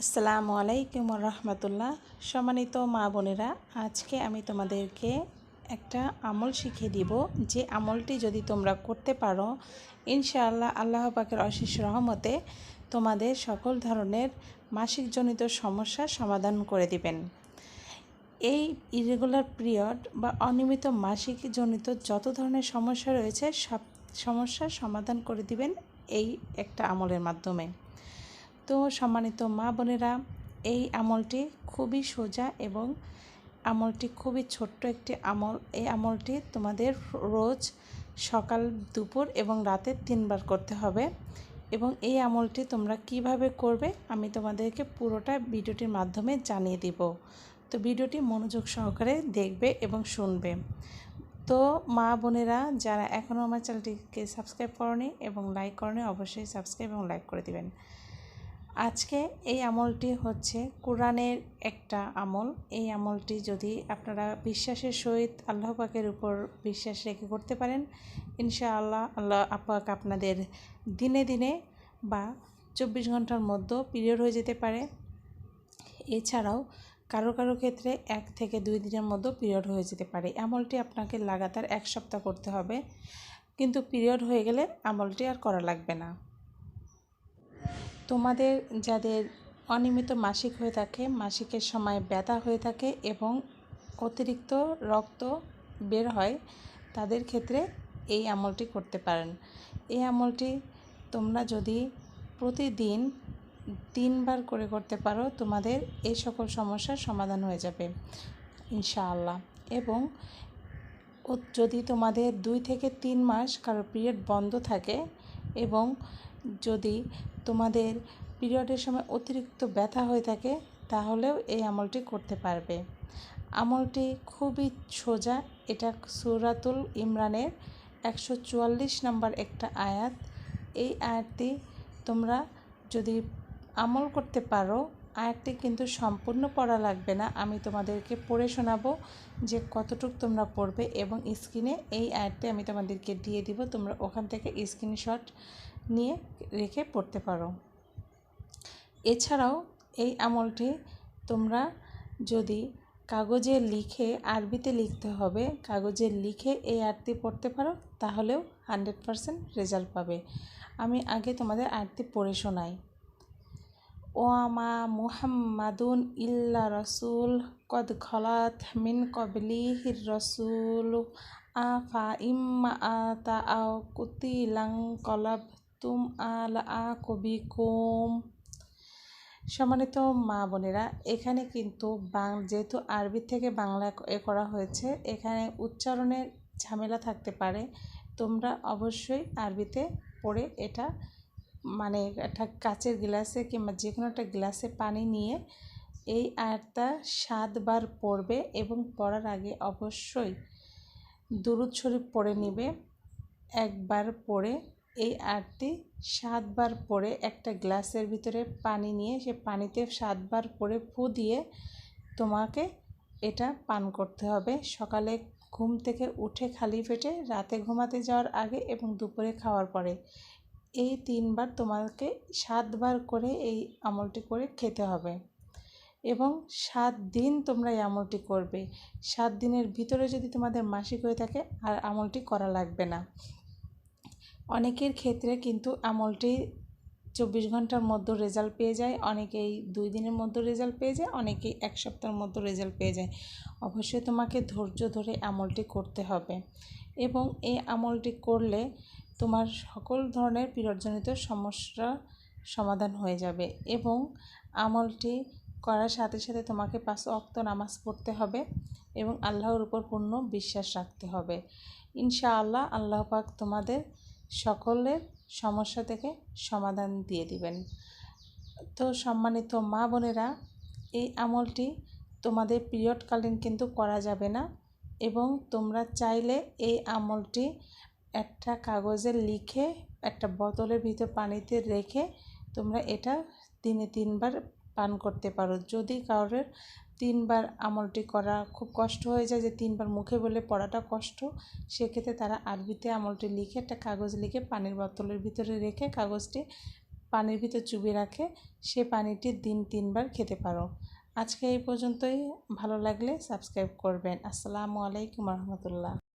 আসসালামু আলাইকুম রহমতুল্লাহ। সম্মানিত মা বোনেরা, আজকে আমি তোমাদেরকে একটা আমল শিখিয়ে দিব, যে আমলটি যদি তোমরা করতে পারো, ইনশাআল্লাহ আল্লাহ পাকের অশেষ রহমতে তোমাদের সকল ধরনের মাসিকজনিত সমস্যার সমাধান করে দিবেন। এই ইরেগুলার পিরিয়ড বা অনিয়মিত মাসিকজনিত যত ধরনের সমস্যা রয়েছে, সব সমস্যার সমাধান করে দিবেন এই একটা আমলের মাধ্যমে। তো সম্মানিত মা বোনেরা, এই আমলটি খুবই সোজা এবং আমলটি খুবই ছোট্ট একটি আমল। এই আমলটি তোমাদের রোজ সকাল, দুপুর এবং রাতে 3 বার করতে হবে। এবং এই আমলটি তোমরা কিভাবে করবে আমি তোমাদেরকে পুরোটা ভিডিওটির মাধ্যমে জানিয়ে দিব। তো ভিডিওটি মনোযোগ সহকারে দেখবে এবং শুনবে। তো মা বোনেরা যারা এখনও আমার চ্যানেলটিকে সাবস্ক্রাইব করনি এবং লাইক করনি, অবশ্যই সাবস্ক্রাইব এবং লাইক করে দিবেন। আজকে এই আমলটি হচ্ছে কোরআনের একটা আমল। এই আমলটি যদি আপনারা বিশ্বাসের সহিত আল্লাহ পাকের উপর বিশ্বাস রেখে করতে পারেন, ইনশাআল্লাহ আল্লাহ পাক আপনাদের দিনে দিনে বা 24 ঘন্টার মধ্যে পিরিয়ড হয়ে যেতে পারে। এছাড়াও কারো কারো ক্ষেত্রে 1 থেকে 2 দিনের মধ্যে পিরিয়ড হয়ে যেতে পারে। আমলটি আপনাকে লাগাতার 1 সপ্তাহ করতে হবে, কিন্তু পিরিয়ড হয়ে গেলে আমলটি আর করা লাগবে না। তোমাদের যাদের অনিয়মিত মাসিক হয়ে থাকে, মাসিকের সময় ব্যথা হয়ে থাকে এবং অতিরিক্ত রক্ত বের হয়, তাদের ক্ষেত্রে এই আমলটি করতে পারেন। এই আমলটি তোমরা যদি প্রতিদিন 3 বার করে করতে পারো, তোমাদের এই সকল সমস্যার সমাধান হয়ে যাবে ইনশাআল্লাহ। এবং যদি তোমাদের 2 থেকে 3 মাস কারো পিরিয়ড বন্ধ থাকে এবং যদি তোমাদের পিরিয়ডের সময় অতিরিক্ত ব্যথা হয়ে থাকে, তাহলেও এই আমলটি করতে পারবে। আমলটি খুবই সোজা। এটা সূরাতুল ইমরানের 144 নম্বর একটা আয়াত। এই আয়াতটি তোমরা যদি আমল করতে পারো, আয়াতটি কিন্তু সম্পূর্ণ পড়া লাগবে না, আমি তোমাদেরকে পড়ে শোনাবো যে কতটুকু তোমরা পড়বে। এবং স্ক্রিনে এই আয়াতটি আমি তোমাদেরকে দিয়ে দিব, তোমরা ওখান থেকে স্ক্রিনশট নিয়ে রেখে পড়তে পারো। এছাড়াও এই আমলটি তোমরা যদি কাগজে লিখে, আরবিতে লিখতে হবে, কাগজে লিখে এই আয়াতটি পড়তে পারো, তাহলেও 100% রেজাল্ট পাবে। আমি আগে তোমাদের আয়াতটি পড়ে শোনাই। ওয়ামা মুহাম্মাদুন ইল্লা রসুল কদ খলাত মিন কবলিহির রসুল আফা ইম্মা আতা আও কুতিলাং কলাব তুম আলা কবিকুম। সম্মানিত মা বোনেরা, এখানে কিন্তু যেহেতু আরবি থেকে বাংলা করা হয়েছে, এখানে উচ্চারণের ঝামেলা থাকতে পারে। তোমরা অবশ্যই আরবিতে পড়ে এটা একটা কাচের গ্লাসে কিংবা যে কোনো একটা গ্লাসে পানি নিয়ে এই আয়াতটা 7 বার পড়বে এবং পড়ার আগে অবশ্যই দুরূদ শরীফ পড়ে নিবে। একবার পড়ে এই আয়াতটি 7 বার পড়ে একটা গ্লাসের ভিতরে পানি নিয়ে সে পানিতে 7 বার পড়ে ফু দিয়ে তোমাকে এটা পান করতে হবে। সকালে ঘুম থেকে উঠে খালি পেটে, রাতে ঘুমাতে যাওয়ার আগে এবং দুপুরে খাওয়ার পরে। এই 3 বার তোমাকে 7 বার করে এই আমলটি করে খেতে হবে এবং 7 দিন তোমরা এই আমলটি করবে। 7 দিনের ভিতরে যদি তোমাদের মাসিক হয়ে থাকে, আর আমলটি করা লাগবে না। অনেকের ক্ষেত্রে কিন্তু আমলটি 24 ঘন্টার মধ্যে রেজাল্ট পেয়ে যায়, অনেকেই 2 দিনের মধ্যে রেজাল্ট পেয়ে যায়, অনেকেই 1 সপ্তাহের মধ্যে রেজাল্ট পেয়ে যায়। অবশ্যই তোমাকে ধৈর্য ধরে আমলটি করতে হবে এবং এই আমলটি করলে তোমার সকল ধরনের পিরিয়ডজনিত সমস্যা সমাধান হয়ে যাবে। এবং আমলটি করার সাথে সাথে তোমাকে 5 ওয়াক্ত নামাজ পড়তে হবে এবং আল্লাহর উপর পূর্ণ বিশ্বাস রাখতে হবে। ইনশাআল্লাহ আল্লাহ পাক তোমাদের সকলের সমস্যা থেকে সমাধান দিয়ে দিবেন। তো সম্মানিত মা বোনেরা, এই আমলটি তোমাদের পিরিয়ডকালীন কিন্তু করা যাবে না এবং তোমরা চাইলে এই আমলটি একটা কাগজে লিখে একটা বোতলের ভিতর পানিতে রেখে তোমরা এটা দিনে 3 বার পান করতে পারো। যদি কারোর 3 বার আমলটি করা খুব কষ্ট হয়ে যায়, যে 3 বার মুখে বলে পড়াটা কষ্ট, সেক্ষেত্রে তারা আরবিতে আমলটি লিখে একটা কাগজ লিখে পানির বোতলের ভিতরে রেখে কাগজটি পানির ভিতর চুবিয়ে রাখে সে পানিটি দিন 3 বার খেতে পারো। আজকে এই পর্যন্তই। ভালো লাগলে সাবস্ক্রাইব করবেন। আসসালামু আলাইকুম রহমতুল্লাহ।